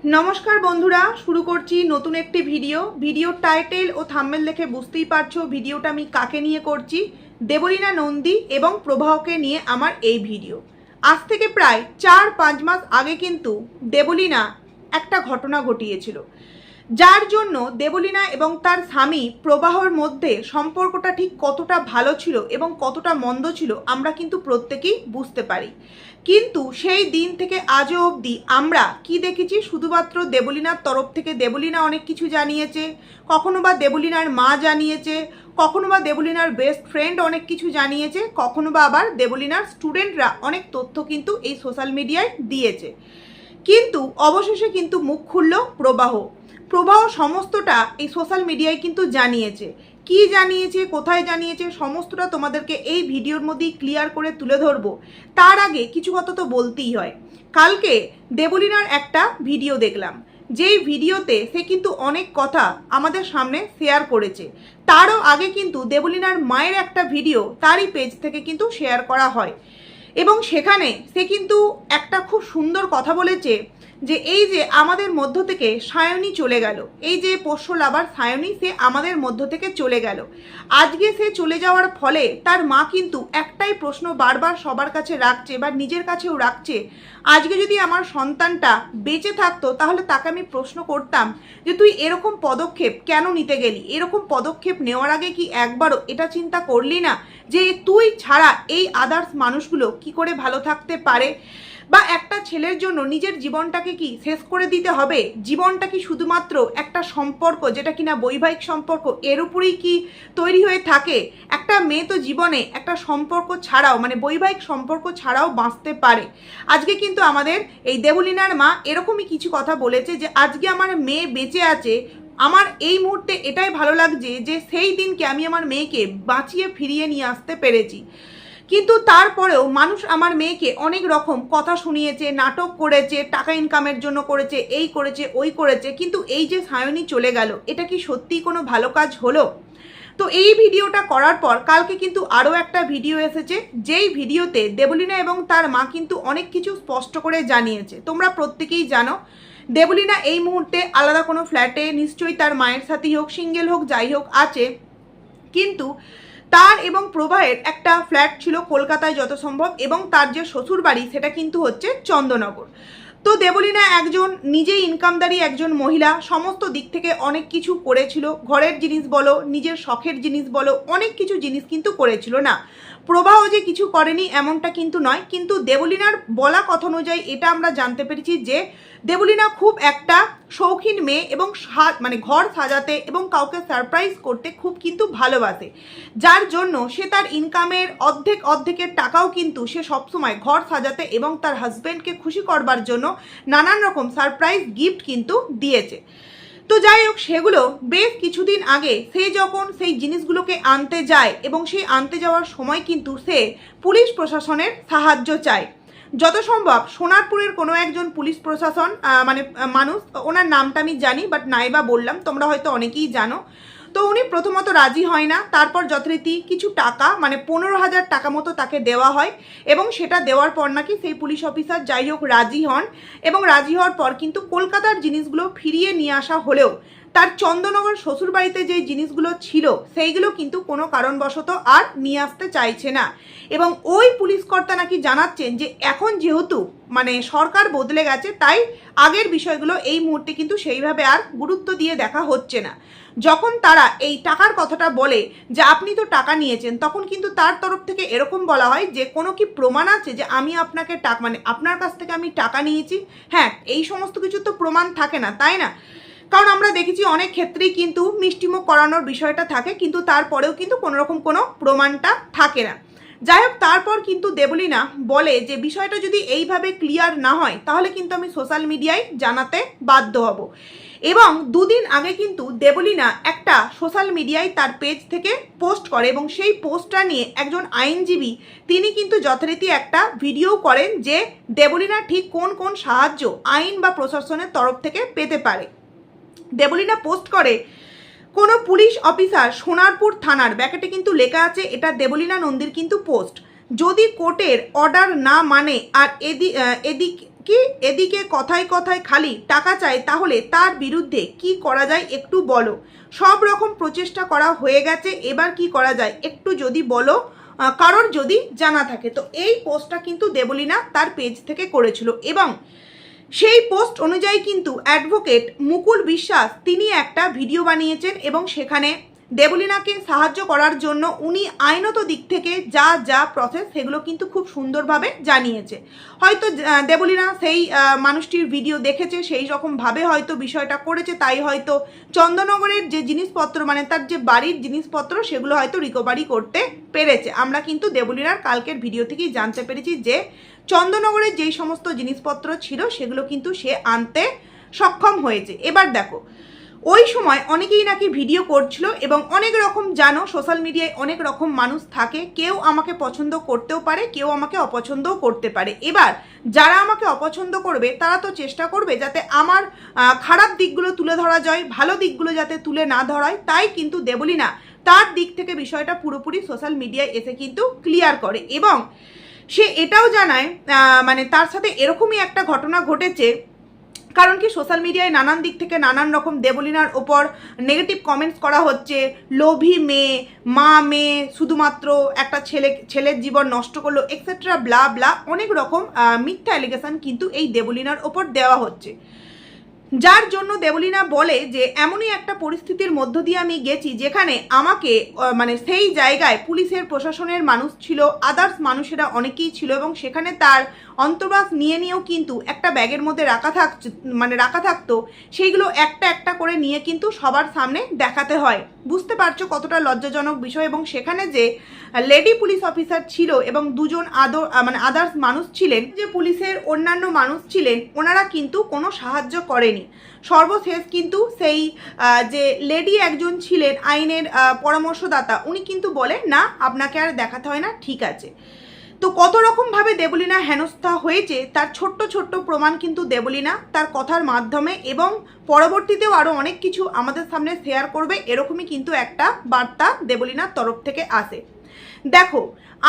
नमस्कार बंधुरा शुरू करছি नतून একটি ভিডিও টাইটেল ও থাম্বনেল দেখে বুঝতেই পারছো ভিডিওটা আমি কাকে নিয়ে করছি। দেবলীনা নন্দী এবং প্রবাহকে নিয়ে আমার এই ভিডিও। আজ থেকে প্রায় 4-5 মাস আগে কিন্তু দেবলীনা একটা ঘটনা ঘটিয়েছিল, যার জন্য দেবলীনা এবং তার স্বামী প্রবাহর মধ্যে সম্পর্কটা ঠিক কতটা ভালো ছিল এবং কতটা মন্দ ছিল আমরা কিন্তু প্রত্যেকেই বুঝতে পারি। কিন্তু সেই দিন থেকে আজও অবধি আমরা কি দেখেছি, শুধুমাত্র দেবলীনার তরফ থেকে দেবলীনা অনেক কিছু জানিয়েছে, কখনো বা দেবলীনার মা জানিয়েছে, কখনো বা দেবলীনার বেস্ট ফ্রেন্ড অনেক কিছু জানিয়েছে, কখনো বা আবার দেবলীনার স্টুডেন্টরা অনেক তথ্য কিন্তু এই সোশ্যাল মিডিয়ায় দিয়েছে। কিন্তু অবশেষে কিন্তু মুখ খুলল প্রবাহ সমস্তটা এই সোশ্যাল মিডিয়ায় কিন্তু জানিয়েছে। কি জানিয়েছে, কোথায় জানিয়েছে, সমস্তটা তোমাদেরকে এই ভিডিওর মধ্যেই ক্লিয়ার করে তুলে ধরবো। তার আগে কিছু কথা তো বলতেই হয়। কালকে দেবলীনার একটা ভিডিও দেখলাম, যেই ভিডিওতে সে কিন্তু অনেক কথা আমাদের সামনে শেয়ার করেছে। তারও আগে কিন্তু দেবলীনার মায়ের একটা ভিডিও তারই পেজ থেকে কিন্তু শেয়ার করা হয় এবং সেখানে সে কিন্তু একটা খুব সুন্দর কথা বলেছে যে এই যে আমাদের মধ্য থেকে সায়নী চলে গেল, এই যে পোষ্য লাভার সায়নী, সে আমাদের মধ্য থেকে চলে গেল। আজকে সে চলে যাওয়ার ফলে তার মা কিন্তু একটাই প্রশ্ন বারবার সবার কাছে রাখছে বা নিজের কাছেও রাখছে, আজকে যদি আমার সন্তানটা বেঁচে থাকতো তাহলে তাকে আমি প্রশ্ন করতাম যে তুই এরকম পদক্ষেপ কেন নিতে গেলি, এরকম পদক্ষেপ নেওয়ার আগে কি একবারও এটা চিন্তা করলি না যে তুই ছাড়া এই আদার্স মানুষগুলো কি করে ভালো থাকতে পারে, বা একটা ছেলের জন্য নিজের জীবনটাকে কি শেষ করে দিতে হবে? জীবনটা কি শুধুমাত্র একটা সম্পর্ক যেটা কিনা বৈবাহিক সম্পর্ক এর উপরেই কি তৈরি হয়ে থাকে? একটা মেয়ে তো জীবনে একটা সম্পর্ক ছাড়াও মানে বৈবাহিক সম্পর্ক ছাড়াও বাঁচতে পারে। আজকে কিন্তু আমাদের এই দেবলীনার মা এরকমই কিছু কথা বলেছে যে আজকে আমার মেয়ে বেঁচে আছে, আমার এই মুহূর্তে এটাই ভালো লাগছে যে সেই দিনকে আমি আমার মেয়েকে বাঁচিয়ে ফিরিয়ে নিয়ে আসতে পেরেছি। কিন্তু তারপরেও মানুষ আমার মেয়েকে অনেক রকম কথা শুনিয়েছে, নাটক করেছে, টাকা ইনকামের জন্য করেছে, এই করেছে ওই করেছে, কিন্তু এই যে সায়নী চলে গেল এটা কি সত্যিই কোনো ভালো কাজ হলো? তো এই ভিডিওটা করার পর কালকে কিন্তু আরও একটা ভিডিও এসেছে, যেই ভিডিওতে দেবলীনা এবং তার মা কিন্তু অনেক কিছু স্পষ্ট করে জানিয়েছে। তোমরা প্রত্যেকেই জানো দেবলীনা এই মুহূর্তে আলাদা কোনো ফ্ল্যাটে নিশ্চয়ই তার মায়ের সাথেই হোক, সিঙ্গেল হোক, যাই হোক আছে, কিন্তু তার এবং প্রবাহের একটা ফ্ল্যাট ছিল কলকাতায় যত সম্ভব, এবং তার যে শ্বশুর বাড়ি সেটা কিন্তু হচ্ছে চন্দননগর। তো দেবলীনা একজন নিজেই ইনকামদারি একজন মহিলা, সমস্ত দিক থেকে অনেক কিছু করেছিল, ঘরের জিনিস বলো, নিজের শখের জিনিস বলো, অনেক কিছু জিনিস কিন্তু করেছিল। না প্রবাহ যে কিছু করেনি এমনটা কিন্তু নয়, কিন্তু দেবলীনার বলা কথা অনুযায়ী এটা আমরা জানতে পেরেছি যে দেবলীনা খুব একটা শৌখিন মেয়ে এবং মানে ঘর সাজাতে এবং কাউকে সারপ্রাইজ করতে খুব কিন্তু ভালোবাসে, যার জন্য সে তার ইনকামের অর্ধেকের টাকাও কিন্তু সে সবসময় ঘর সাজাতে এবং তার হাজব্যান্ডকে খুশি করবার জন্য নানান রকম সারপ্রাইজ গিফট কিন্তু দিয়েছে। তো যাই হোক, সেগুলো বেশ কিছুদিন আগে সে যখন সেই জিনিসগুলোকে আনতে যায় এবং সেই আনতে যাওয়ার সময় কিন্তু সে পুলিশ প্রশাসনের সাহায্য চায়। যত সম্ভব সোনারপুরের কোনো একজন পুলিশ প্রশাসন মানে মানুষ, ওনার নামটা আমি জানি বাট নাইবা বললাম, তোমরা হয়তো অনেকেই জানো। তো উনি প্রথমত রাজি হয় না, তারপর যথারীতি কিছু টাকা মানে 15,000 টাকা মতো তাকে দেওয়া হয়, এবং সেটা দেওয়ার পর নাকি সেই পুলিশ অফিসার যাই হোক রাজি হন, এবং রাজি হওয়ার পর কিন্তু কলকাতার জিনিসগুলো ফিরিয়ে নিয়ে আসা হলেও তার চন্দননগর শ্বশুরবাড়িতে যে জিনিসগুলো ছিল সেইগুলো কিন্তু কোনো কারণবশত আর নিয়ে আসতে চাইছে না। এবং ওই পুলিশ কর্তা নাকি জানাচ্ছেন যে এখন যেহেতু মানে সরকার বদলে গেছে, তাই আগের বিষয়গুলো এই মুহূর্তে কিন্তু সেইভাবে আর গুরুত্ব দিয়ে দেখা হচ্ছে না। যখন তারা এই টাকার কথাটা বলে যে আপনি তো টাকা নিয়েছেন, তখন কিন্তু তার তরফ থেকে এরকম বলা হয় যে কোনো কি প্রমাণ আছে যে আমি আপনাকে টাকা মানে আপনার কাছ থেকে আমি টাকা নিয়েছি? হ্যাঁ, এই সমস্ত কিছু তো প্রমাণ থাকে না, তাই না? কারণ আমরা দেখেছি অনেক ক্ষেত্রেই কিন্তু মিষ্টিমুখ করানোর বিষয়টা থাকে, কিন্তু তারপরেও কিন্তু কোনোরকম কোনো প্রমাণটা থাকে না। যাই হোক, তারপর কিন্তু দেবলীনা বলে যে বিষয়টা যদি এইভাবে ক্লিয়ার না হয় তাহলে কিন্তু আমি সোশ্যাল মিডিয়ায় জানাতে বাধ্য হব। এবং দুদিন আগে কিন্তু দেবলীনা একটা সোশ্যাল মিডিয়ায় তার পেজ থেকে পোস্ট করে, এবং সেই পোস্টটা নিয়ে একজন আইনজীবী তিনি কিন্তু যথারীতি একটা ভিডিও করেন যে দেবলীনা ঠিক কোন কোন সাহায্য আইন বা প্রশাসনের তরফ থেকে পেতে পারে। দেবলীনা পোস্ট করে কোনো পুলিশ অফিসার সোনারপুর থানার, ব্যাকেটে কিন্তু লেখা আছে এটা দেবলীনা নন্দীর কিন্তু পোস্ট, যদি কোর্টের অর্ডার না মানে আর এদিক কি এদিকে কথায় কথায় খালি টাকা চায়, তাহলে তার বিরুদ্ধে কি করা যায় একটু বলো। সব রকম প্রচেষ্টা করা হয়ে গেছে, এবার কি করা যায় একটু যদি বলো, কারোর যদি জানা থাকে। তো এই পোস্টটা কিন্তু দেবলীনা তার পেজ থেকে করেছিল এবং সেই পোস্ট অনুযায়ী কিন্তু অ্যাডভোকেট মুকুল বিশ্বাস তিনি একটা ভিডিও বানিয়েছেন এবং সেখানে দেবলীনাকে সাহায্য করার জন্য উনি আইনত দিক থেকে যা যা প্রসেস সেগুলো কিন্তু খুব সুন্দরভাবে জানিয়েছে। হয়তো দেবলীনা সেই মানুষটির ভিডিও দেখেছে, সেই রকমভাবে হয়তো বিষয়টা করেছে, তাই হয়তো চন্দননগরের যে জিনিসপত্র মানে তার যে বাড়ির জিনিসপত্র সেগুলো হয়তো রিকভারি করতে পেরেছে। আমরা কিন্তু দেবলীনার কালকের ভিডিও থেকেই জানতে পেরেছি যে চন্দননগরের যেই সমস্ত জিনিসপত্র ছিল সেগুলো কিন্তু সে আনতে সক্ষম হয়েছে। এবার দেখো, ওই সময় অনেকেই নাকি ভিডিও করছিল এবং অনেক রকম জানো সোশ্যাল মিডিয়ায় অনেক রকম মানুষ থাকে, কেউ আমাকে পছন্দ করতেও পারে, কেউ আমাকে অপছন্দও করতে পারে। এবার যারা আমাকে অপছন্দ করবে তারা তো চেষ্টা করবে যাতে আমার খারাপ দিকগুলো তুলে ধরা যায়, ভালো দিকগুলো যাতে তুলে না ধরায়। তাই কিন্তু দেবলীনা তার দিক থেকে বিষয়টা পুরোপুরি সোশ্যাল মিডিয়ায় এসে কিন্তু ক্লিয়ার করে এবং সে এটাও জানায় মানে তার সাথে এরকমই একটা ঘটনা ঘটেছে। কারণ কি সোশ্যাল মিডিয়ায় নানান দিক থেকে নানান রকম দেবলীনার ওপর নেগেটিভ কমেন্টস করা হচ্ছে, লোভী মেয়ে, মা মেয়ে, শুধুমাত্র একটা ছেলের জীবন নষ্ট করলো এক্সেট্রা ব্লা ব্লা, অনেক রকম মিথ্যা অ্যালিগেশন কিন্তু এই দেবলীনার ওপর দেওয়া হচ্ছে। যার জন্য দেবলীনা বলে যে এমনই একটা পরিস্থিতির মধ্য দিয়ে আমি গেছি যেখানে আমাকে মানে সেই জায়গায় পুলিশের প্রশাসনের মানুষ ছিল, আদার্স মানুষেরা অনেকেই ছিল এবং সেখানে তার অন্তর্বাস নিয়েও কিন্তু একটা ব্যাগের মধ্যে রাখা থাকতো, সেইগুলো একটা একটা করে নিয়ে কিন্তু সবার সামনে দেখাতে হয়। বুঝতে পারছো কতটা লজ্জাজনক বিষয়। এবং সেখানে যে লেডি পুলিশ অফিসার ছিল এবং দুজন আদার্স মানুষ ছিলেন, যে পুলিশের অন্যান্য মানুষ ছিলেন, ওনারা কিন্তু কোনো সাহায্য করেনি। সর্বশেষ কিন্তু সেই যে লেডি একজন ছিলেন আইনের পরামর্শদাতা, উনি কিন্তু বলেন না আপনাকে আর দেখাতে হয় না, ঠিক আছে। তো কত রকমভাবে দেবলীনা হেনস্থা হয়েছে তার ছোট্ট ছোট্ট প্রমাণ কিন্তু দেবলীনা তার কথার মাধ্যমে এবং পরবর্তীতেও আরও অনেক কিছু আমাদের সামনে শেয়ার করবে, এরকমই কিন্তু একটা বার্তা দেবলীনার তরফ থেকে আসে। দেখো,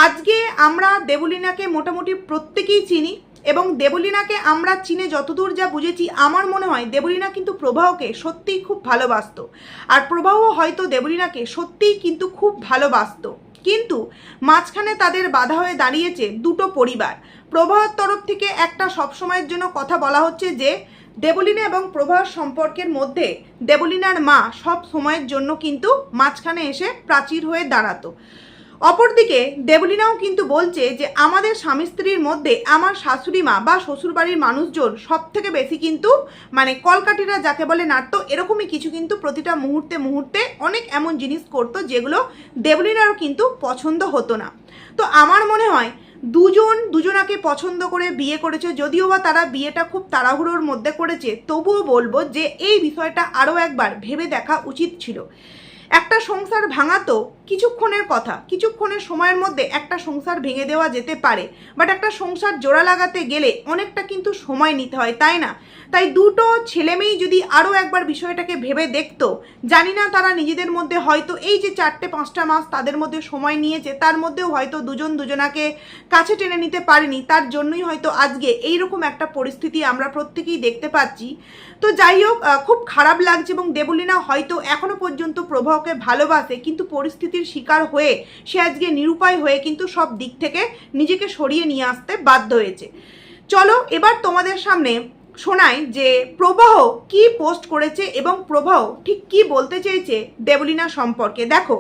আজকে আমরা দেবলীনাকে মোটামুটি প্রত্যেকেই চিনি এবং দেবলীনাকে আমরা চিনে যতদূর যা বুঝেছি, আমার মনে হয় দেবলীনা কিন্তু প্রবাহকে সত্যিই খুব ভালোবাসতো আর প্রবাহ হয়তো দেবলীনাকে সত্যিই কিন্তু খুব ভালোবাসতো। কিন্তু মাঝখানে তাদের বাধা হয়ে দাঁড়িয়েছে দুটো পরিবার। প্রবাহর তরফ থেকে একটা সবসময়ের জন্য কথা বলা হচ্ছে যে দেবলীনা এবং প্রবাহ সম্পর্কের মধ্যে দেবলীনার মা সব সময়ের জন্য কিন্তু মাঝখানে এসে প্রাচীর হয়ে দাঁড়াতো। অপরদিকে দেবলীনাও কিন্তু বলছে যে আমাদের স্বামী স্ত্রীর মধ্যে আমার শাশুড়ি মা বা শ্বশুরবাড়ির মানুষজন সব থেকে বেশি কিন্তু মানে কলকাঠিরা যাকে বলে নাড়তো, এরকমই কিছু কিন্তু প্রতিটা মুহূর্তে মুহূর্তে অনেক এমন জিনিস করতো যেগুলো দেবলীনারও কিন্তু পছন্দ হতো না। তো আমার মনে হয় দুজনাকে পছন্দ করে বিয়ে করেছে, যদিও বা তারা বিয়েটা খুব তাড়াহুড়োর মধ্যে করেছে, তবুও বলবো যে এই বিষয়টা আরও একবার ভেবে দেখা উচিত ছিল। একটা সংসার ভাঙা তো কিছুক্ষণের কথা, কিছুক্ষণের সময়ের মধ্যে একটা সংসার ভেঙে দেওয়া যেতে পারে, বাট একটা সংসার জোড়া লাগাতে গেলে অনেকটা কিন্তু সময় নিতে হয়, তাই না? তাই দুটো ছেলেমেয়েই যদি আরও একবার বিষয়টাকে ভেবে দেখতো, জানি না তারা নিজেদের মধ্যে হয়তো এই যে 4-5টা মাস তাদের মধ্যে সময় নিয়েছে, তার মধ্যেও হয়তো দুজনাকে কাছে টেনে নিতে পারেনি, তার জন্যই হয়তো আজকে এইরকম একটা পরিস্থিতি আমরা প্রত্যেকেই দেখতে পাচ্ছি। তো যাই হোক, খুব খারাপ লাগছে এবং দেবলীনা হয়তো এখনো পর্যন্ত প্রবাহকে ভালোবাসে, কিন্তু পরিস্থিতির শিকার হয়ে সে আজকে নিরুপায় হয়ে কিন্তু সব দিক থেকে নিজেকে সরিয়ে নিয়ে আসতে বাধ্য হয়েছে। চলো এবার তোমাদের সামনে শোনাই যে প্রবাহ কি পোস্ট করেছে এবং প্রবাহ ঠিক কি বলতে চেয়েছে দেবলীনা সম্পর্কে। দেখো,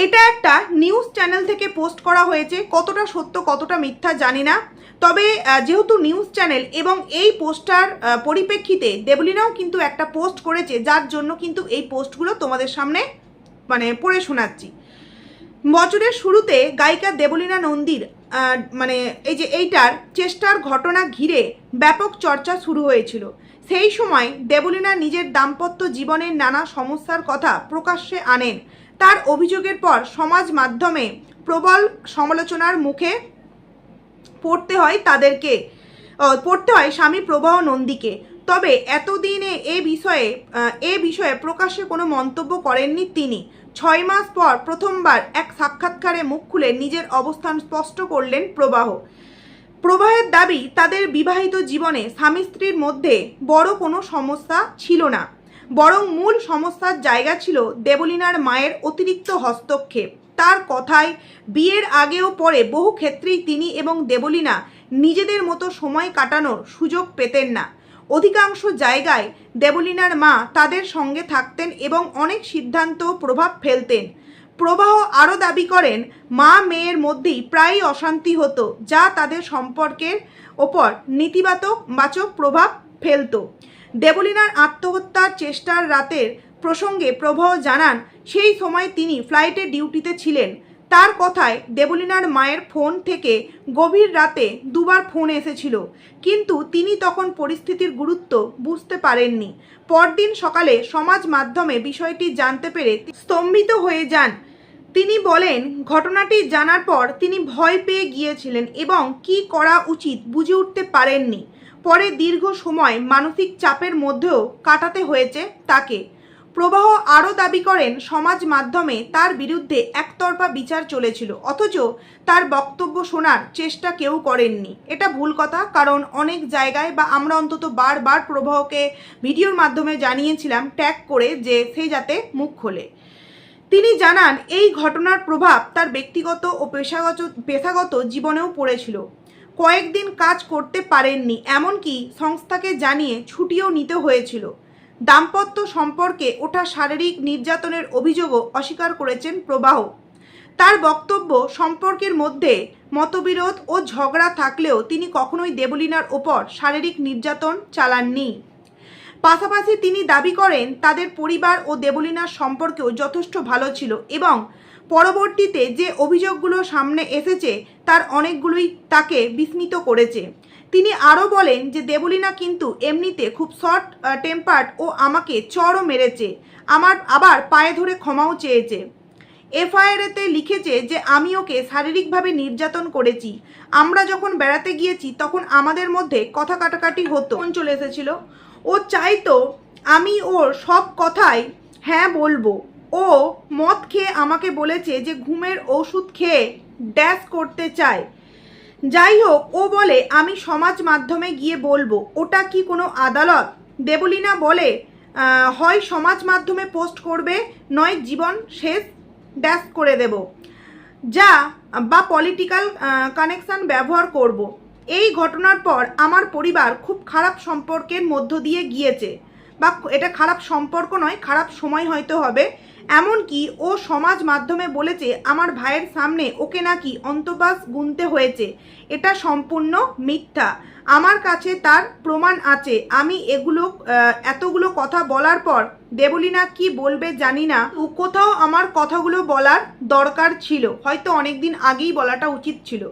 এটা একটা নিউজ চ্যানেল থেকে পোস্ট করা হয়েছে, কতটা সত্য কতটা মিথ্যা জানি না, তবে যেহেতু নিউজ চ্যানেল এবং এই পোস্টটার পরিপ্রেক্ষিতে দেবলীনাও কিন্তু একটা পোস্ট করেছে, যার জন্য কিন্তু এই পোস্টগুলো তোমাদের সামনে মানে পড়ে শোনাচ্ছি। বছরের শুরুতে গায়িকা দেবলীনা নন্দীর মানে এই যে এইটার চেষ্টার ঘটনা ঘিরে ব্যাপক চর্চা শুরু হয়েছিল। সেই সময় দেবলীনা নিজের দাম্পত্য জীবনের নানা সমস্যার কথা প্রকাশ্যে আনেন। তার অভিযোগের পর সমাজ মাধ্যমে প্রবল সমালোচনার মুখে পড়তে হয় স্বামী প্রবাহ নন্দীকে। তবে এতদিনে এ বিষয়ে প্রকাশ্যে কোনো মন্তব্য করেননি তিনি। 6 মাস পর প্রথমবার এক সাক্ষাৎকারে মুখ খুলে নিজের অবস্থান স্পষ্ট করলেন প্রবাহ। প্রবাহের দাবি তাদের বিবাহিত জীবনে স্বামী স্ত্রীর মধ্যে বড় কোনো সমস্যা ছিল না, বরং মূল সমস্যার জায়গা ছিল দেবলীনার মায়ের অতিরিক্ত হস্তক্ষেপ। তার কথায় বিয়ের আগে ও পরে বহু ক্ষেত্রেই তিনি এবং দেবলীনা নিজেদের মতো সময় কাটানোর সুযোগ পেতেন না। অধিকাংশ জায়গায় দেবলীনার মা তাদের সঙ্গে থাকতেন এবং অনেক সিদ্ধান্ত প্রভাব ফেলতেন। প্রবাহ আরও দাবি করেন মা মেয়ের মধ্যেই প্রায়ই অশান্তি হতো, যা তাদের সম্পর্কের ওপর নেতিবাচক প্রভাব ফেলত। দেবলীনার আত্মহত্যার চেষ্টার রাতের প্রসঙ্গে প্রবাহ জানান সেই সময় তিনি ফ্লাইটে ডিউটিতে ছিলেন। তার কথায় দেবলীনার মায়ের ফোন থেকে গভীর রাতে দুবার ফোন এসেছিল, কিন্তু তিনি তখন পরিস্থিতির গুরুত্ব বুঝতে পারেননি। পরদিন সকালে সমাজ মাধ্যমে বিষয়টি জানতে পেরে স্তম্ভিত হয়ে যান। তিনি বলেন, ঘটনাটি জানার পর তিনি ভয় পেয়ে গিয়েছিলেন এবং কী করা উচিত বুঝে উঠতে পারেননি। পরে দীর্ঘ সময় মানসিক চাপের মধ্যেও কাটাতে হয়েছে তাকে। প্রবাহ আরও দাবি করেন সমাজ মাধ্যমে তার বিরুদ্ধে একতরফা বিচার চলেছিল, অথচ তার বক্তব্য শোনার চেষ্টা কেউ করেননি। এটা ভুল কথা, কারণ অনেক জায়গায় বা আমরা অন্তত বারবার প্রবাহকে ভিডিওর মাধ্যমে জানিয়েছিলাম ট্যাগ করে যে সে যাতে মুখ খোলে। তিনি জানান এই ঘটনার প্রভাব তার ব্যক্তিগত ও পেশাগত জীবনেও পড়েছিল। কয়েকদিন কাজ করতে পারেননি, এমনকি সংস্থাকে জানিয়ে ছুটিও নিতে হয়েছিল। দাম্পত্য সম্পর্কে ওঠা শারীরিক নির্যাতনের অভিযোগও অস্বীকার করেছেন প্রবাহ। তার বক্তব্য, সম্পর্কের মধ্যে মতবিরোধ ও ঝগড়া থাকলেও তিনি কখনোই দেবলীনার ওপর শারীরিক নির্যাতন চালাননি। পাশাপাশি তিনি দাবি করেন তাদের পরিবার ও দেবলীনার সম্পর্কেও যথেষ্ট ভালো ছিল এবং পরবর্তীতে যে অভিযোগগুলো সামনে এসেছে তার অনেকগুলোই তাকে বিস্মিত করেছে। তিনি আরও বলেন যে দেবলীনা কিন্তু এমনিতে খুব শর্ট টেম্পার্ড ও আমাকে চড়ও মেরেছে, আবার পায়ে ধরে ক্ষমাও চেয়েছে। এফআইআরেতে লিখেছে যে আমি ওকে শারীরিকভাবে নির্যাতন করেছি। আমরা যখন বেড়াতে গিয়েছি তখন আমাদের মধ্যে কথা কাটাকাটি হতো, চলে এসেছিল। ও চাইতো আমি ওর সব কথাই হ্যাঁ বলবো। ও মদ খেয়ে আমাকে বলেছে যে ঘুমের ওষুধ খেয়ে ড্যাশ করতে চায়। যাই হোক, ও বলে আমি সমাজ মাধ্যমে গিয়ে বলবো। ওটা কি কোনো আদালত? দেবলীনা বলে হয় সমাজ মাধ্যমে পোস্ট করবে, নয় জীবন শেষ ড্যাশ করে দেব, বা পলিটিক্যাল কানেকশন ব্যবহার করব। এই ঘটনার পর আমার পরিবার খুব খারাপ সম্পর্কের মধ্য দিয়ে গিয়েছে, বা এটা খারাপ সম্পর্ক নয়, খারাপ সময় হয়তো হবে। এমনকি ও সমাজ মাধ্যমে বলেছে আমার ভাইয়ের সামনে ওকে নাকি অন্তঃবাস গুনতে হয়েছে। এটা সম্পূর্ণ মিথ্যা। আমার কাছে তার প্রমাণ আছে। আমি এতগুলো কথা বলার পর দেবলীনা কি বলবে জানি না। কোথাও আমার কথাগুলো বলার দরকার ছিল, হয়তো অনেক দিন আগেই বলাটা উচিত ছিল।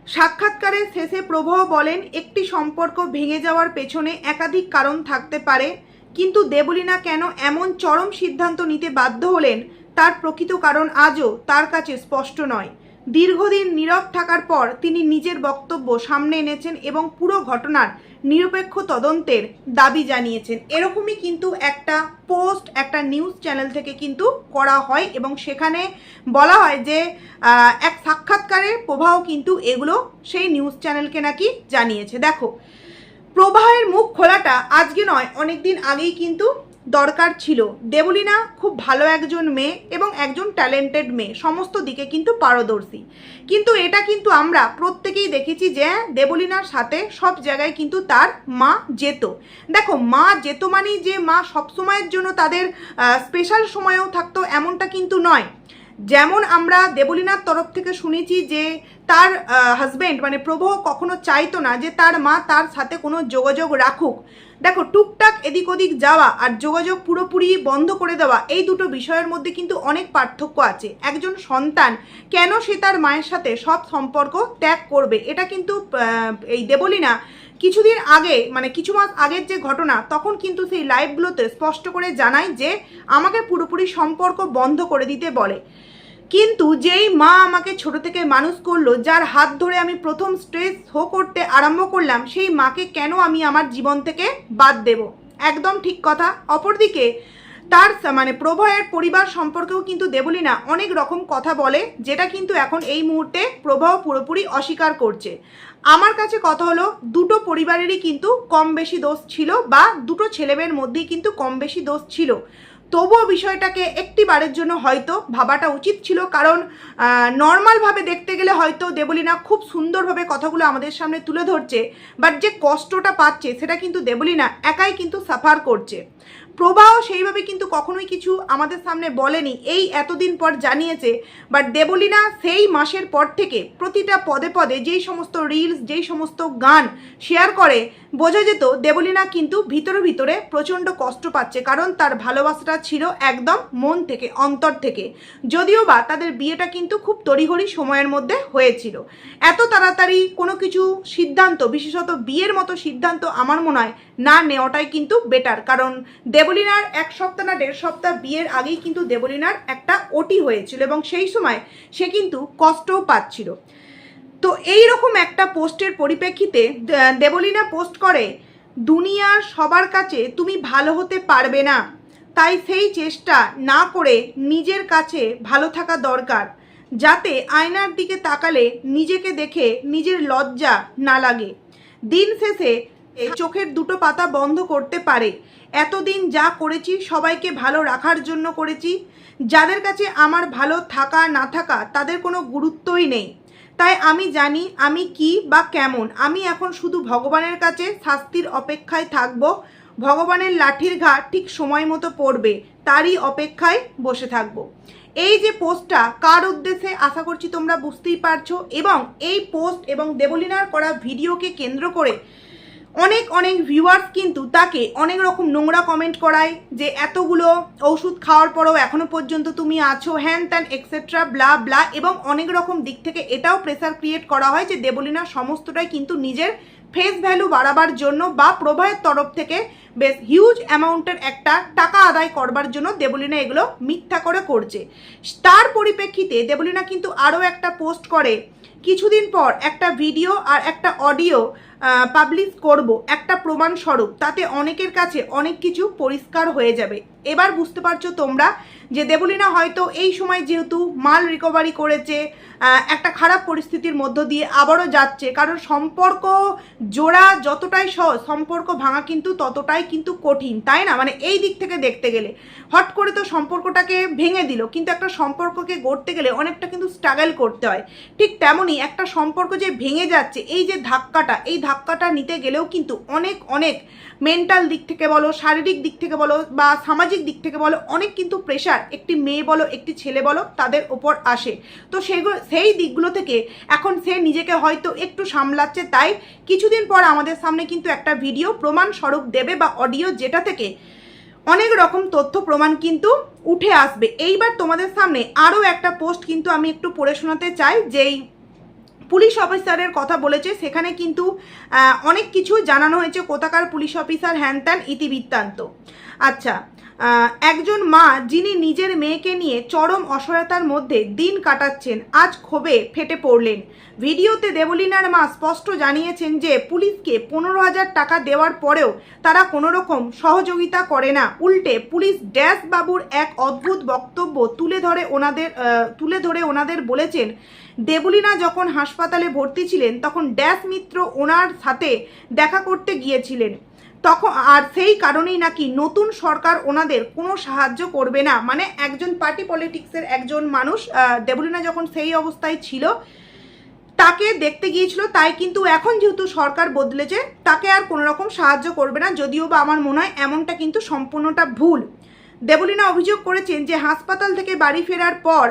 সাক্ষাৎকারের শেষে প্রবাহ বলেন একটি সম্পর্ক ভেঙে যাওয়ার পেছনে একাধিক কারণ থাকতে পারে, কিন্তু দেবলীনা কেন এমন চরম সিদ্ধান্ত নিতে বাধ্য হলেন তার প্রকৃত কারণ আজও তার কাছে স্পষ্ট নয়। দীর্ঘদিন নীরব থাকার পর তিনি নিজের বক্তব্য সামনে এনেছেন এবং পুরো ঘটনার নিরপেক্ষ তদন্তের দাবি জানিয়েছেন। এরকমই কিন্তু একটা পোস্ট একটা নিউজ চ্যানেল থেকে কিন্তু করা হয় এবং সেখানে বলা হয় যে এক সাক্ষাৎকারে প্রবাহ কিন্তু এগুলো সেই নিউজ চ্যানেলকে নাকি জানিয়েছে। দেখো, প্রবাহের মুখ খোলাটা আজকে নয়, অনেক দিন আগেই কিন্তু দরকার ছিল। দেবলীনা খুব ভালো একজন মেয়ে এবং একজন ট্যালেন্টেড মেয়ে, সমস্ত দিকে কিন্তু পারদর্শী। কিন্তু এটা কিন্তু আমরা প্রত্যেকেই দেখেছি যে দেবলীনার সাথে সব জায়গায় কিন্তু তার মা যেত। দেখো, মা যেত মানেই যে মা সবসময়ের জন্য তাদের স্পেশাল সময়েও থাকতো এমনটা কিন্তু নয়। যেমন আমরা দেবলীনার তরফ থেকে শুনেছি যে তার হাজব্যান্ড মানে প্রবাহ কখনো চাইতো না যে তার মা তার সাথে কোনো যোগাযোগ রাখুক। দেখো, টুকটাক এদিক ওদিক যাওয়া আর যোগাযোগ পুরোপুরি বন্ধ করে দেওয়া, এই দুটো বিষয়ের মধ্যে কিন্তু অনেক পার্থক্য আছে। একজন সন্তান কেন সে তার মায়ের সাথে সব সম্পর্ক ত্যাগ করবে? এটা কিন্তু এই দেবলীনা কিছুদিন আগে মানে কিছু মাস আগের যে ঘটনা, তখন কিন্তু সেই লাইভগুলোতে স্পষ্ট করে জানায় যে আমাকে পুরোপুরি সম্পর্ক বন্ধ করে দিতে বলে। কিন্তু যেই মা আমাকে ছোট থেকে মানুষ করলো, যার হাত ধরে আমি প্রথম স্টেজ শো করতে আরম্ভ করলাম, সেই মাকে কেন আমি আমার জীবন থেকে বাদ দেব? একদম ঠিক কথা। অপরদিকে তার মানে প্রভয়ের পরিবার সম্পর্কেও কিন্তু দেবলীনা অনেক রকম কথা বলে, যেটা কিন্তু এখন এই মুহূর্তে প্রভা পুরোপুরি অস্বীকার করছে। আমার কাছে কথা হলো, দুটো পরিবারেরই কিন্তু কম বেশি দোষ ছিল, বা দুটো ছেলেমেয়ের মধ্যেই কিন্তু কম বেশি দোষ ছিল। তবুও বিষয়টাকে একটি বারের জন্য হয়তো ভাবাটা উচিত ছিল, কারণ নর্মালভাবে দেখতে গেলে হয়তো দেবলীনা খুব সুন্দরভাবে কথাগুলো আমাদের সামনে তুলে ধরছে, বাট যে কষ্টটা পাচ্ছে সেটা কিন্তু দেবলীনা একাই কিন্তু সাফার করছে। প্রভাও সেইভাবে কিন্তু কখনোই কিছু আমাদের সামনে বলেনি, এই এতদিন পর জানিয়েছে। বাট দেবলীনা সেই মাসের পর থেকে প্রতিটা পদে পদে যেই সমস্ত রিলস, যেই সমস্ত গান শেয়ার করে, বোঝা যেত দেবলীনা কিন্তু ভিতরে ভিতরে প্রচণ্ড কষ্ট পাচ্ছে, কারণ তার ভালোবাসাটা ছিল একদম মন থেকে, অন্তর থেকে। যদিও বা তাদের বিয়েটা কিন্তু খুব তড়িঘড়ি সময়ের মধ্যে হয়েছিল। এত তাড়াতাড়ি কোনো কিছু সিদ্ধান্ত, বিশেষত বিয়ের মতো সিদ্ধান্ত আমার মনে হয় না নেওয়াটাই কিন্তু বেটার, কারণ দেবলীনার 1 সপ্তাহ না 1.5 সপ্তাহ বিয়ের আগেই কিন্তু দেবলীনার একটা ওটি হয়েছিল, এবং সেই সময় সে কিন্তু কষ্টও পাচ্ছিল। তো এই রকম একটা পোস্টের পরিপ্রেক্ষিতে দেবলীনা পোস্ট করে, দুনিয়ার সবার কাছে তুমি ভালো হতে পারবে না, তাই সেই চেষ্টা না করে নিজের কাছে ভালো থাকা দরকার, যাতে আয়নার দিকে তাকালে নিজেকে দেখে নিজের লজ্জা না লাগে। দিন শেষে চোখের দুটো পাতা বন্ধ করতে পারে। এতদিন যা করেছি সবাইকে ভালো রাখার জন্য করেছি। যাদের কাছে আমার ভালো থাকা না থাকা তাদের কোনো গুরুত্বই নেই। তাই আমি জানি আমি কি বা কেমন। আমি এখন শুধু ভগবানের কাছে শাস্তির অপেক্ষায় থাকব। ভগবানের লাঠির ঘা ঠিক সময় মতো পড়বে, তারই অপেক্ষায় বসে থাকব। এই যে পোস্টটা কার উদ্দেশ্যে আশা করছি তোমরা বুঝতেই পারছো, এবং এই পোস্ট এবং দেবলীনার করা ভিডিওকে কেন্দ্র করে অনেক অনেক ভিউয়ার্স কিন্তু তাকে অনেক রকম নোংরা কমেন্ট করায়, যে এতগুলো ওষুধ খাওয়ার পরেও এখনো পর্যন্ত তুমি আছো, হ্যান ত্যান এক্সেট্রা ব্লা ব্লা, এবং অনেক রকম দিক থেকে এটাও প্রেসার ক্রিয়েট করা হয় যে দেবলীনা সমস্তটাই কিন্তু নিজের ফেস ভ্যালু বাড়াবার জন্য বা প্রভায়ের তরফ থেকে বেশ হিউজ অ্যামাউন্টের একটা টাকা আদায় করবার জন্য দেবলীনা এগুলো মিথ্যা করে করছে। তার পরিপ্রেক্ষিতে দেবলীনা কিন্তু আরও একটা পোস্ট করে, কিছুদিন পর একটা ভিডিও আর একটা অডিও পাবলিশ করব একটা প্রমাণস্বরূপ, তাতে অনেকের কাছে অনেক কিছু পরিষ্কার হয়ে যাবে। এবার বুঝতে পারছো তোমরা যে দেবলীনা হয়তো এই সময় যেহেতু মাল রিকভারি করেছে, একটা খারাপ পরিস্থিতির মধ্য দিয়ে আবারও যাচ্ছে, কারণ সম্পর্ক জোড়া যতটাই সহজ, সম্পর্ক ভাঙা কিন্তু ততটাই কিন্তু কঠিন, তাই না? মানে এই দিক থেকে দেখতে গেলে হট করে তো সম্পর্কটাকে ভেঙে দিল, কিন্তু একটা সম্পর্ককে গড়তে গেলে অনেকটা কিন্তু স্ট্রাগল করতে হয়। ঠিক তেমনই একটা সম্পর্ক যে ভেঙে যাচ্ছে, এই যে ধাক্কাটা, এই ধাক্কাটা নিতে গেলেও কিন্তু অনেক অনেক মেন্টাল দিক থেকে বলো, শারীরিক দিক থেকে বলো, বা সামাজিক দিক থেকে বলো, অনেক কিন্তু প্রেশার একটি মেয়ে বলো, একটি ছেলে বলো, তাদের ওপর আসে। তো সেই দিকগুলো থেকে এখন সে নিজেকে হয়তো একটু সামলাচ্ছে। তাই কিছুদিন পর আমাদের সামনে কিন্তু একটা ভিডিও প্রমাণ স্বরূপ দেবে, বা অডিও, যেটা থেকে অনেক রকম তথ্য প্রমাণ কিন্তু উঠে আসবে। এইবার তোমাদের সামনে আরও একটা পোস্ট কিন্তু আমি একটু পড়ে শোনাতে চাই, যেই পুলিশ অফিসারের কথা বলেছে, সেখানে কিন্তু অনেক কিছু জানানো হয়েছে, কোথাকার পুলিশ অফিসার, হ্যান ত্যান ইতিবৃত্তান্ত। আচ্ছা, একজন মা যিনি নিজের মেয়েকে নিয়ে চরম অসহায়তার মধ্যে দিন কাটাচ্ছেন, আজ ক্ষোভে ফেটে পড়লেন। ভিডিওতে দেবলীনার মা স্পষ্ট জানিয়েছেন যে পুলিশকে 15,000 টাকা দেওয়ার পরেও তারা কোনো রকম সহযোগিতা করে না, উল্টে পুলিশ ড্যাশ বাবুর এক অদ্ভুত বক্তব্য তুলে ধরে ওনাদের বলেছেন, দেবলীনা যখন হাসপাতালে ভর্তি ছিলেন তখন ড্যাশ মিত্র ওনার সাথে দেখা করতে গিয়েছিলেন তখন, আর সেই কারণেই নাকি নতুন সরকার ওনাদের কোনো সাহায্য করবে না। মানে একজন পার্টি পলিটিক্সের একজন মানুষ দেবলীনা যখন সেই অবস্থায় ছিল তাকে দেখতে গিয়েছিল, তাই কিন্তু এখন যেহেতু সরকার বদলেছে তাকে আর কোনো রকম সাহায্য করবে না। যদিও বা আমার মনে হয় এমনটা কিন্তু সম্পূর্ণটা ভুল। দেবলীনা অভিযোগ করেছেন যে হাসপাতাল থেকে বাড়ি ফেরার পর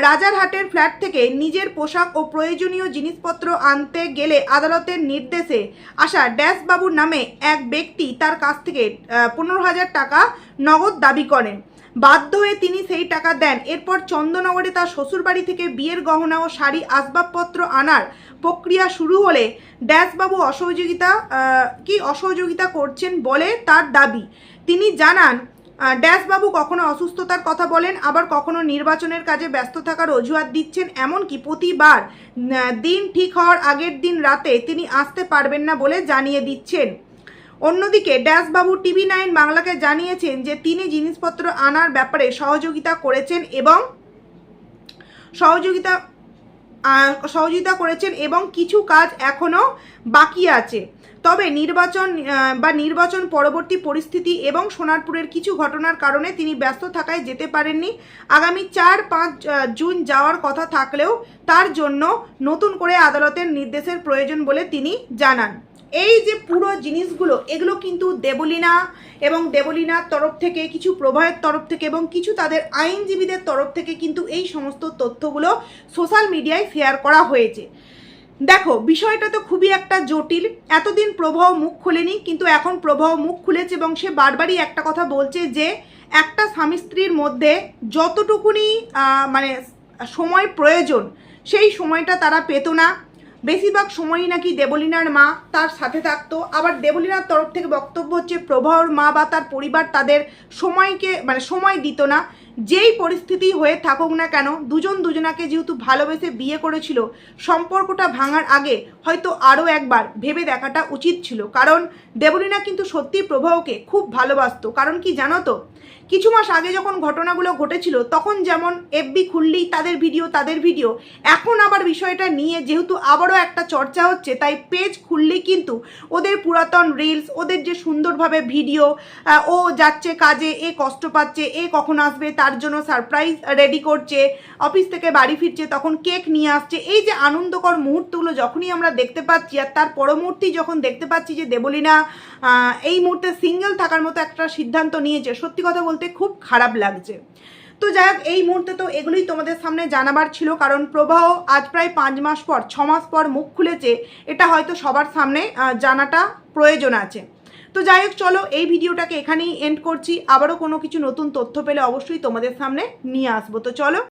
রাজারহাটের ফ্ল্যাট থেকে নিজের পোশাক ও প্রয়োজনীয় জিনিসপত্র আনতে গেলে আদালতের নির্দেশে আসা ড্যাশ বাবুর নামে এক ব্যক্তি তার কাছ থেকে 15,000 টাকা নগদ দাবি করেন। বাধ্য হয়ে তিনি সেই টাকা দেন। এরপর চন্দননগরে তার শ্বশুরবাড়ি থেকে বিয়ের গহনা ও শাড়ি আসবাবপত্র আনার প্রক্রিয়া শুরু হলে ড্যাশবাবু অসহযোগিতা করছেন বলে তার দাবি। তিনি জানান, ড্যাশবাবু কখনো অসুস্থতার কথা বলেন, আবার কখনো নির্বাচনের কাজে ব্যস্ত থাকার অজুহাত দিচ্ছেন। এমনকি প্রতিবার দিন ঠিক হওয়ার আগের দিন রাতে তিনি আসতে পারবেন না বলে জানিয়ে দিচ্ছেন। অন্যদিকে ড্যাশবাবু TV9 বাংলাকে জানিয়েছেন যে তিনি জিনিসপত্র আনার ব্যাপারে সহযোগিতা করেছেন এবং কিছু কাজ এখনও বাকি আছে। তবে নির্বাচন পরবর্তী পরিস্থিতি এবং সোনারপুরের কিছু ঘটনার কারণে তিনি ব্যস্ত থাকায় যেতে পারেননি। আগামী 4-5 জুন যাওয়ার কথা থাকলেও তার জন্য নতুন করে আদালতের নির্দেশের প্রয়োজন বলে তিনি জানান। এই যে পুরো জিনিসগুলো, এগুলো কিন্তু দেবলীনার তরফ থেকে, কিছু প্রভাবের তরফ থেকে এবং কিছু তাদের আইনজীবীদের তরফ থেকে কিন্তু এই সমস্ত তথ্যগুলো সোশ্যাল মিডিয়ায় শেয়ার করা হয়েছে। দেখো, বিষয়টা তো খুবই একটা জটিল। এতদিন প্রবাহ মুখ খোলেনি, কিন্তু এখন প্রবাহ মুখ খুলেছে এবং সে বারবারই একটা কথা বলছে যে একটা স্বামী স্ত্রীর মধ্যে যতটুকুনি সময় প্রয়োজন সেই সময়টা তারা পেত না। বেশিরভাগ সময়ই নাকি দেবলীনার মা তার সাথে থাকতো। আবার দেবলীনার তরফ থেকে বক্তব্য হচ্ছে প্রভার মা বা তার পরিবার তাদের সময় দিত না। যেই পরিস্থিতি হয়ে থাকুক না কেন, দুজনাকে যেহেতু ভালোবেসে বিয়ে করেছিল, সম্পর্কটা ভাঙার আগে হয়তো আরও একবার ভেবে দেখাটা উচিত ছিল। কারণ দেবলীনা কিন্তু সত্যি প্রভাকে খুব ভালোবাসতো। কারণ কি জানো তো, কিছু মাস আগে যখন ঘটনাগুলো ঘটেছিল তখন যেমন FB খুললেই তাদের ভিডিও, এখন আবার বিষয়টা নিয়ে যেহেতু আবারও একটা চর্চা হচ্ছে, তাই পেজ খুললেই কিন্তু ওদের পুরাতন রিলস, ওদের যে সুন্দরভাবে ভিডিও, ও যাচ্ছে কাজে, এ কষ্ট পাচ্ছে, এ কখন আসবে তার জন্য সারপ্রাইজ রেডি করছে, অফিস থেকে বাড়ি ফিরছে তখন কেক নিয়ে আসছে। এই যে আনন্দকর মুহূর্তগুলো যখনই আমরা দেখতে পাচ্ছি, আর তার পরমুহূর্তেই যখন দেখতে পাচ্ছি যে দেবলীনা এই মুহূর্তে সিঙ্গেল থাকার মতো একটা সিদ্ধান্ত নিয়েছে, সত্যি কথা বলতে খুব খারাপ লাগছে। তো যাই হোক, এই মুহূর্তে তো এগুলোই তোমাদের সামনে জানাবার ছিল। কারণ প্রবাহ আজ প্রায় 6 মাস পর মুখ খুলেছে, এটা হয়তো সবার সামনে জানাটা প্রয়োজন আছে। তো যাই হোক, চলো এই ভিডিওটাকে এখানেই এন্ড করছি। আবারও কোনো কিছু নতুন তথ্য পেলে অবশ্যই তোমাদের সামনে নিয়ে আসবো। তো চলো।